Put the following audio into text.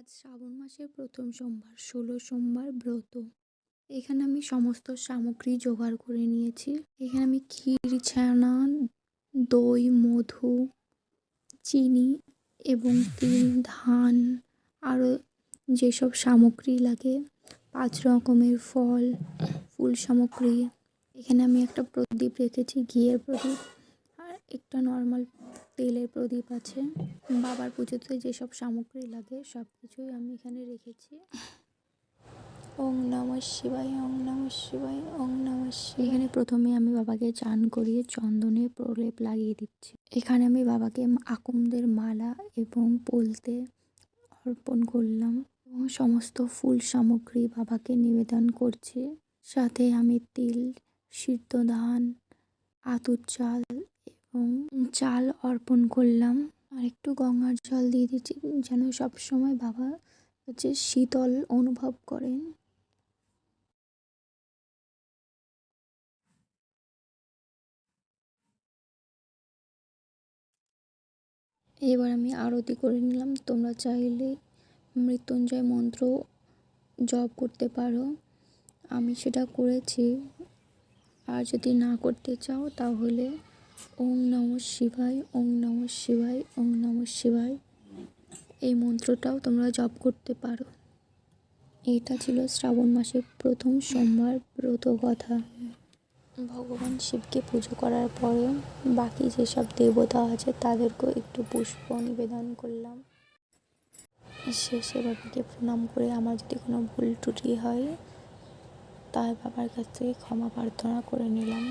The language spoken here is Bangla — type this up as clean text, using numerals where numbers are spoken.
আজ শ্রাবণ মাসের প্রথম সোমবার, ১৬ সোমবার ব্রত। এখানে আমি সমস্ত সামগ্রী জোগাড় করে নিয়েছি। এখানে আমি ক্ষীর, ছানা, দই, মধু, চিনি এবং তিল, ধান, আরও যেসব সামগ্রী লাগে, ৫ রকমের ফল, ফুল সামগ্রী। এখানে আমি একটা প্রদীপ রেখেছি, ঘিয়ের প্রদীপ, আর একটা নর্মাল তেলের প্রদীপ আছে। বাবার পুজোতে যেসব সামগ্রী লাগে সব কিছুই আমি এখানে রেখেছি। ওং নমঃ শিবায়, ওং নমঃ শিবায়, ওং নমঃ শিবায়। এখানে প্রথমে আমি বাবাকে চান করিয়ে চন্দনে প্রলেপ লাগিয়ে দিচ্ছি। এখানে আমি বাবাকে আকন্দের মালা এবং পলতে অর্পণ করলাম এবং সমস্ত ফুল সামগ্রী বাবাকে নিবেদন করছি। সাথে আমি তিল, সিদ্ধ ধান, আতপ চাল এবং চাল অর্পণ করলাম। আর একটু গঙ্গার জল দিয়ে দিচ্ছি, যেন সবসময় বাবা শীতল অনুভব করেন। এবার আমি আরতি করে নিলাম। তোমরা চাইলে মৃত্যুঞ্জয় মন্ত্র জপ করতে পারো, আমি সেটা করেছি। আর যদি না করতে চাও তাহলে ওং নমঃ শিবায়, ওং নমঃ শিবায়, ওং নমঃ শিবায় এই মন্ত্রটাও তোমরা জপ করতে পারো। এটা ছিল শ্রাবণ মাসের প্রথম সোমবার ব্রত কথা। ভগবান শিবকে পুজো করার পরে বাকি যেসব দেবতা আছে তাদেরকেও একটু পুষ্প নিবেদন করলাম। শেষে বাবাকে প্রণাম করে আমার যদি কোনো ভুল ত্রুটি হয় তাই বাবার কাছ থেকে ক্ষমা প্রার্থনা করে নিলাম।